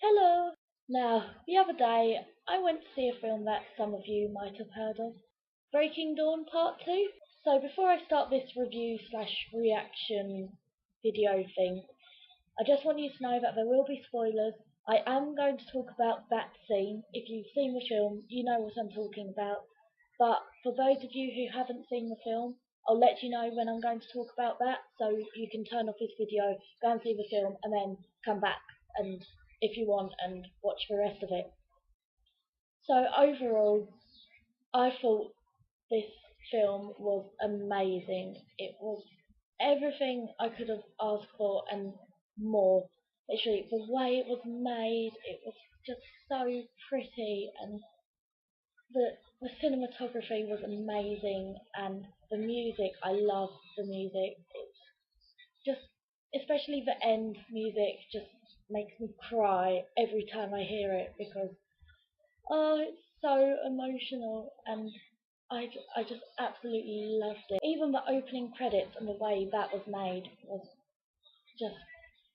Hello! Now, the other day I went to see a film that some of you might have heard of, Breaking Dawn Part 2. So before I start this review slash reaction video thing, I just want you to know that there will be spoilers. I am going to talk about that scene. If you've seen the film, you know what I'm talking about. But for those of you who haven't seen the film, I'll let you know when I'm going to talk about that, so you can turn off this video, go and see the film, and then come back and if you want and watch the rest of it. So overall, I thought this film was amazing. It was everything I could have asked for and more. Literally, the way it was made, it was just so pretty, and the cinematography was amazing, and the music, I love the music. It's just, especially the end music, just makes me cry every time I hear it because it's so emotional, and I just absolutely loved it. Even the opening credits and the way that was made was just,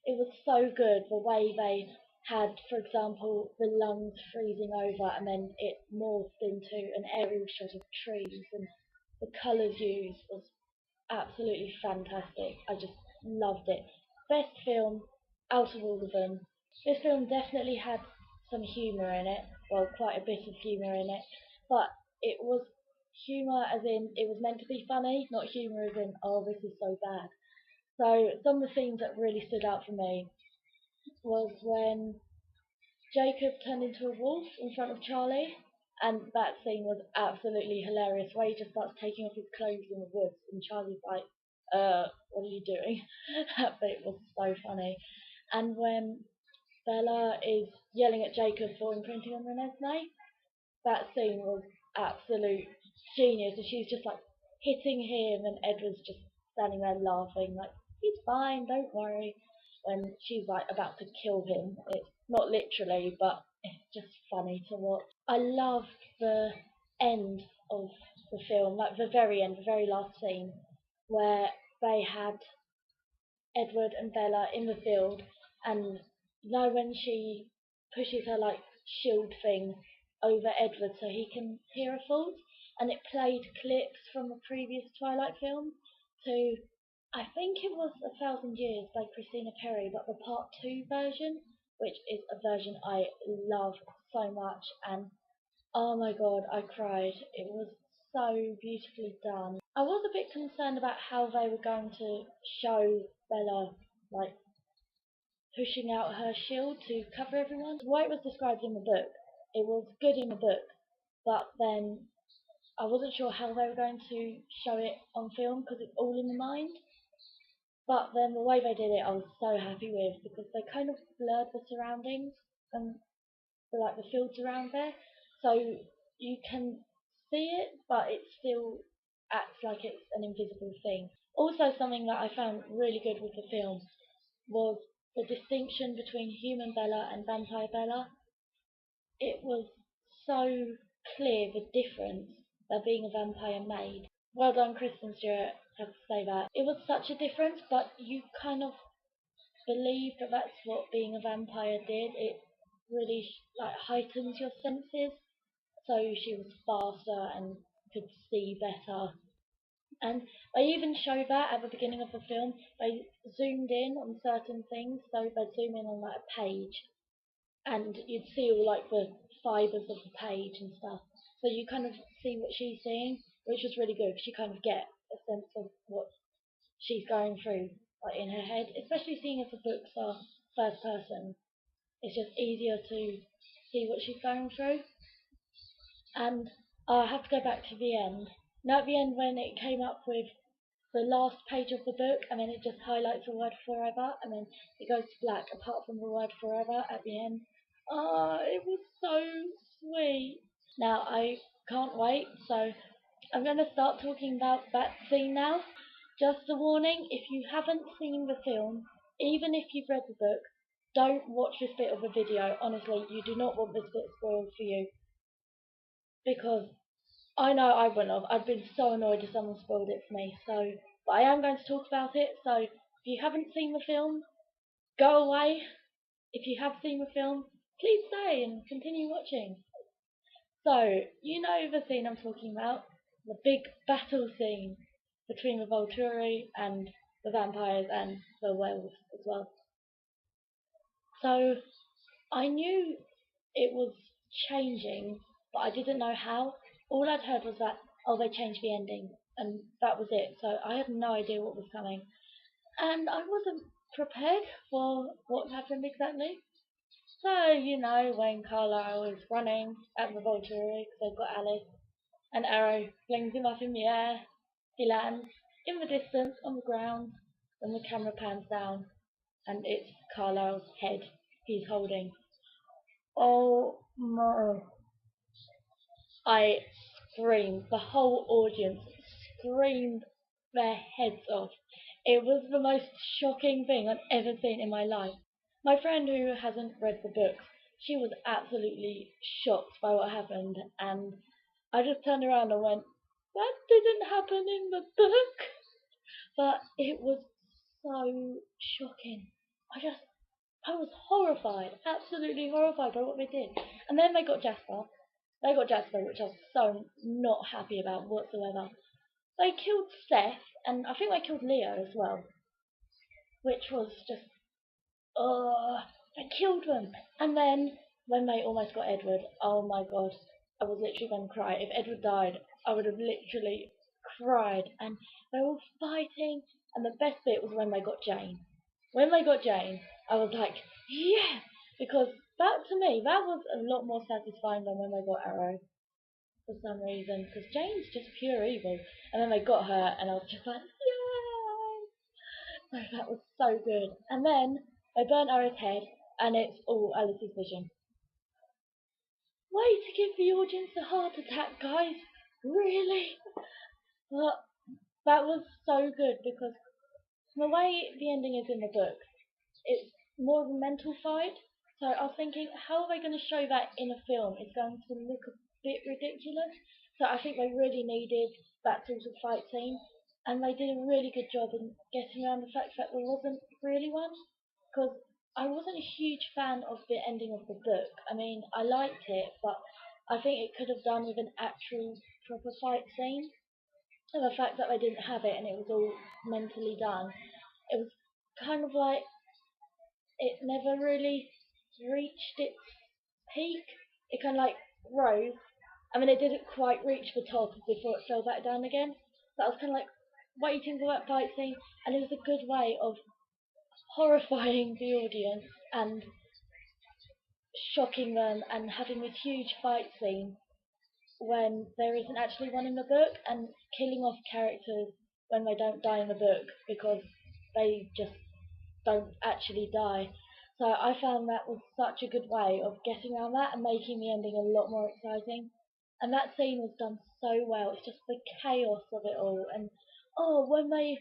it was so good. The way they had, for example, the lungs freezing over and then it morphed into an aerial shot of trees, and the colours used was absolutely fantastic. I just loved it. Best film out of all of them. This film definitely had some humour in it, well, quite a bit of humour in it, but it was humour as in it was meant to be funny, not humour as in, oh, this is so bad. So some of the scenes that really stood out for me was when Jacob turned into a wolf in front of Charlie, and that scene was absolutely hilarious. Where he just starts taking off his clothes in the woods, and Charlie's like, what are you doing?" That bit was so funny. And when Bella is yelling at Jacob for imprinting on Renesmee, that scene was absolute genius. And she's just like hitting him, and Edward's just standing there laughing, like, he's fine, don't worry. When she's like about to kill him, it's not literally, but it's just funny to watch. I love the end of the film, like the very end, the very last scene, where they had Edward and Bella in the field, and you know when she pushes her like shield thing over Edward so he can hear her thoughts, and it played clips from the previous Twilight film to, I think it was A Thousand Years by Christina Perri, but the part two version, which is a version I love so much, and oh my god, I cried. It was so beautifully done. I was a bit concerned about how they were going to show Bella like pushing out her shield to cover everyone. The way it was described in the book, it was good in the book, but then I wasn't sure how they were going to show it on film because it's all in the mind. But then the way they did it, I was so happy with, because they kind of blurred the surroundings and like the fields around there, so you can see it, but it still acts like it's an invisible thing. Also, something that I found really good with the film was the distinction between human Bella and vampire Bella. It was so clear the difference that being a vampire made. Well done, Kristen Stewart, I have to say that. It was such a difference, but you kind of believe that that's what being a vampire did. It really like heightens your senses. So she was faster and could see better. And they even show that at the beginning of the film. They zoomed in on certain things, so they'd zoom in on like a page, and you'd see all like the fibres of the page and stuff. So you kind of see what she's seeing, which was really good because you kind of get a sense of what she's going through, like in her head. Especially seeing as the books are first person, it's just easier to see what she's going through. And I have to go back to the end. Now at the end when it came up with the last page of the book, and then it just highlights the word forever, and then it goes to black apart from the word forever at the end. Oh, it was so sweet. Now I can't wait, so I'm going to start talking about that scene now. Just a warning, if you haven't seen the film, even if you've read the book, don't watch this bit of the video. Honestly, you do not want this bit spoiled for you, because I know I wouldn't have. I'd been so annoyed if someone spoiled it for me. So, but I am going to talk about it. So, if you haven't seen the film, go away. If you have seen the film, Please stay and continue watching. So, you know the scene I'm talking about? The big battle scene between the Volturi and the vampires and the werewolves as well. So, I knew it was changing, but I didn't know how. All I'd heard was that, oh, they changed the ending, and that was it. So I had no idea what was coming. And I wasn't prepared for what happened exactly. So, when Carlisle is running at the Volturi, because they've got Alice, an arrow flings him up in the air. He lands in the distance on the ground. Then the camera pans down, and it's Carlisle's head he's holding. Oh my. I screamed. The whole audience screamed their heads off. It was the most shocking thing I've ever seen in my life. My friend who hasn't read the books, she was absolutely shocked by what happened, and I just turned around and went, "That didn't happen in the book." But it was so shocking. I was horrified, absolutely horrified by what they did. And then they got Jasper. They got Jasper, which I was so not happy about whatsoever. They killed Seth, and I think they killed Leo as well, which was just, they killed them. And then when they almost got Edward, oh my god, I was literally going to cry. If Edward died, I would have literally cried. And they were fighting, and the best bit was when they got Jane. When they got Jane, I was like, yeah, because that to me, that was a lot more satisfying than when they got Arrow for some reason, because Jane's just pure evil. And then they got her, and I was just like, yay! So that was so good. And then they burnt Arrow's head, and it's all Alice's vision. Way to give the audience a heart attack, guys! Really? But that was so good because the way the ending is in the book, it's more of a mental fight. So I was thinking, how are they going to show that in a film? It's going to look a bit ridiculous. So I think they really needed that sort of fight scene, and they did a really good job in getting around the fact that there wasn't really one. Because I wasn't a huge fan of the ending of the book. I mean, I liked it, but I think it could have done with an actual proper fight scene. And the fact that they didn't have it and it was all mentally done, it was kind of like it never really reached its peak. It kind of like rose. I mean, it didn't quite reach the top before it fell back down again. So I was kind of like waiting for that fight scene, and it was a good way of horrifying the audience and shocking them and having this huge fight scene when there isn't actually one in the book, and killing off characters when they don't die in the book because they just don't actually die. So I found that was such a good way of getting around that and making the ending a lot more exciting. And that scene was done so well. It's just the chaos of it all. And oh, when they,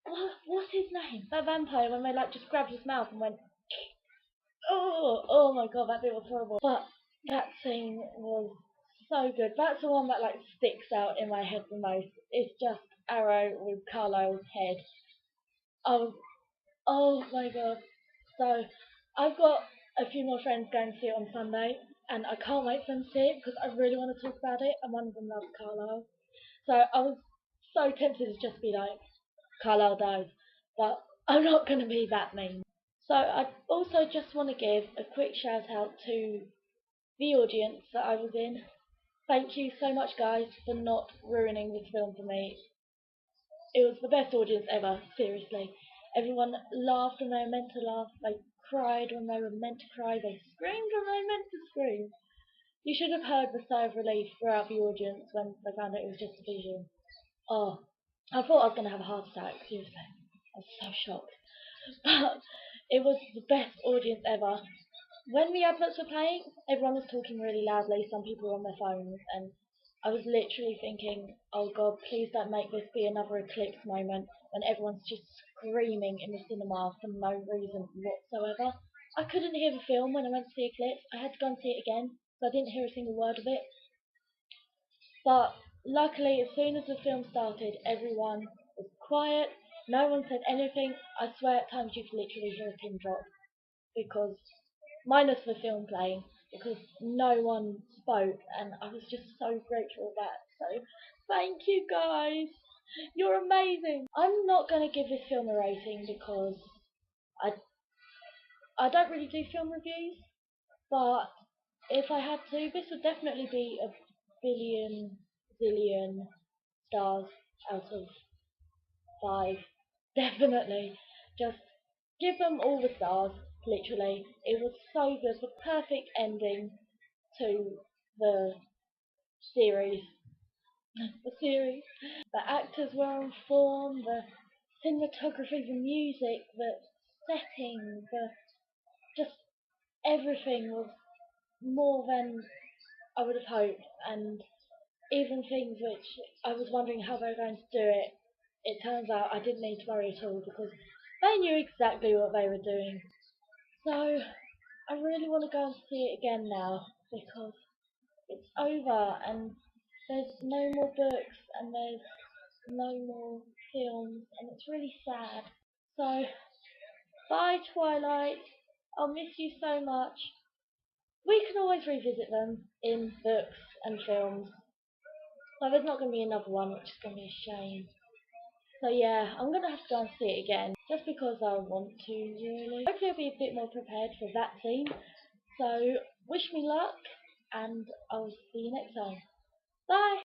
what's his name? That vampire, when they like just grabbed his mouth and went, oh my god, that bit was horrible. But that scene was so good. That's the one that like sticks out in my head the most. It's just Arrow with Carlisle's head. Oh, oh my god. So I've got a few more friends going to see it on Sunday, and I can't wait for them to see it because I really want to talk about it. And one of them loves Carlisle, so I was so tempted to just be like, Carlisle dies, but I'm not going to be that mean. So I also just want to give a quick shout out to the audience that I was in. Thank you so much, guys, for not ruining this film for me. It was the best audience ever, seriously. Everyone laughed when they were meant to laugh, they cried when they were meant to cry, they screamed when they were meant to scream. You should have heard the sigh of relief throughout the audience when they found out it was just a vision. Oh, I thought I was going to have a heart attack, seriously. I was so shocked. But it was the best audience ever. When the adverts were playing, everyone was talking really loudly. Some people were on their phones, and I was literally thinking, "Oh God, please don't make this be another eclipse moment when everyone's just screaming in the cinema for no reason whatsoever." I couldn't hear the film when I went to see Eclipse. I had to go and see it again, so I didn't hear a single word of it. But luckily, as soon as the film started, everyone was quiet. No one said anything. I swear at times you could literally hear a pin drop because minus the film playing, because no one spoke, and I was just so grateful for that. So thank you guys, you're amazing. I'm not going to give this film a rating because I I don't really do film reviews, but if I had to, this would definitely be a billion, zillion stars out of 5. Definitely. Just give them all the stars, literally. It was so good. The perfect ending to the series. The series. The actors were on form, the cinematography, the music, the setting, the just everything was more than I would have hoped, and even things which I was wondering how they were going to do it, it turns out I didn't need to worry at all because they knew exactly what they were doing. So I really want to go and see it again now because it's over and there's no more books and there's no more films and it's really sad. So bye Twilight, I'll miss you so much. We can always revisit them in books and films. So there's not going to be another one, which is going to be a shame. So yeah, I'm going to have to go and see it again, just because I want to, really. Hopefully I'll be a bit more prepared for that scene. So, wish me luck, and I'll see you next time. Bye!